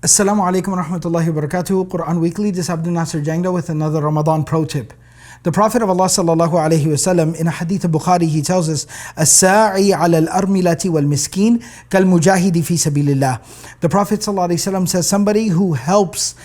Assalamu alaikum wa rahmatullahi wa barakatuh. Quran Weekly, this is Abdul Nasir Jangda with another Ramadan pro tip. The Prophet of Allah sallallahu alayhi wasallam in a hadith of Bukhari, he tells us, "As-sa'i ala al-armilati wal-miskin kal-mujahidi fi sabilillah." The Prophet sallallahu alayhi wasallam says, somebody who helps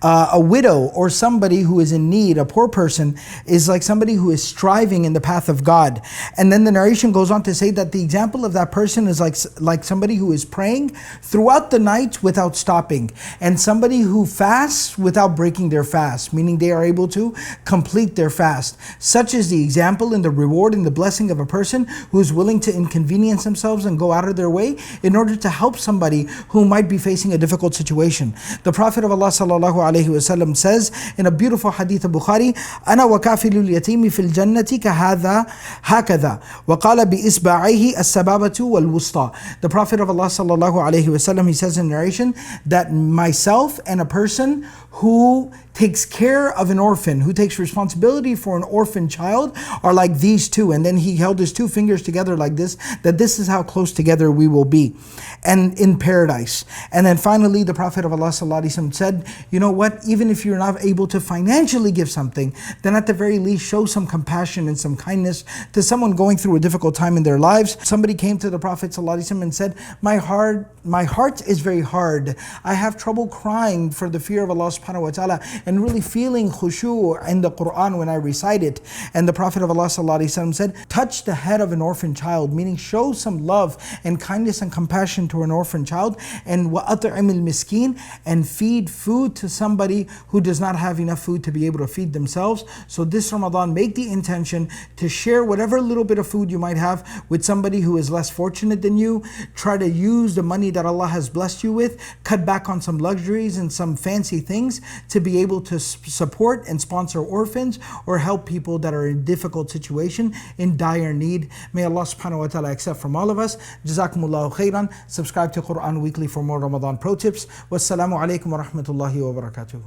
a widow or somebody who is in need, a poor person, is like somebody who is striving in the path of God. And then the narration goes on to say that the example of that person is like somebody who is praying throughout the night without stopping, and somebody who fasts without breaking their fast, meaning they are able to complete their fast. Such is the example and the reward and the blessing of a person who is willing to inconvenience themselves and go out of their way in order to help somebody who might be facing a difficult situation. The Prophet of Allah sallallahu alayhi wasallam says in a beautiful hadith of Bukhari, "Ana wa kafilul yatimi fil jannati kahadha hakadha wa qala bi isba'ayhi as-sababatu wal wusta." The Prophet of Allah sallallahu alayhi wasallam, he says in narration that myself and a person who takes care of an orphan, who takes responsibility for an orphan child, are like these two. And then he held his two fingers together like this, that this is how close together we will be and in paradise. And then finally the Prophet of Allah sallallahu alaihi wasallam said, you know what, even if you're not able to financially give something, then at the very least show some compassion and some kindness to someone going through a difficult time in their lives. Somebody came to the Prophet sallallahu alaihi wasallam and said, my heart is very hard. I have trouble crying for the fear of Allah subhanahu wa ta'ala and really feeling khushu' in the Quran when I recite it. And the Prophet of Allah sallallahu alaihi wasallam said, touch the head of an orphan child, meaning show some love and kindness and compassion to an orphan child, and وَأَطْعِمِ الْمِسْكِينَ, and feed food to somebody who does not have enough food to be able to feed themselves. So this Ramadan, make the intention to share whatever little bit of food you might have with somebody who is less fortunate than you. Try to use the money that Allah has blessed you with, cut back on some luxuries and some fancy things to be able to support and sponsor orphans or help people that are in difficult situation, in dire need. May Allah subhanahu wa ta'ala accept from all of us. Jazakumullahu khairan. Subscribe to Quran Weekly for more Ramadan pro tips. Wassalamu alaikum wa rahmatullahi wa barakatuh.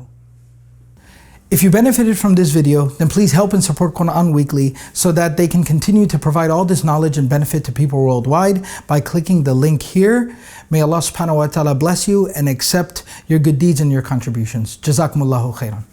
If you benefited from this video, then please help and support Quran Weekly so that they can continue to provide all this knowledge and benefit to people worldwide by clicking the link here. May Allah subhanahu wa ta'ala bless you and accept your good deeds and your contributions. Jazakumullahu khairan.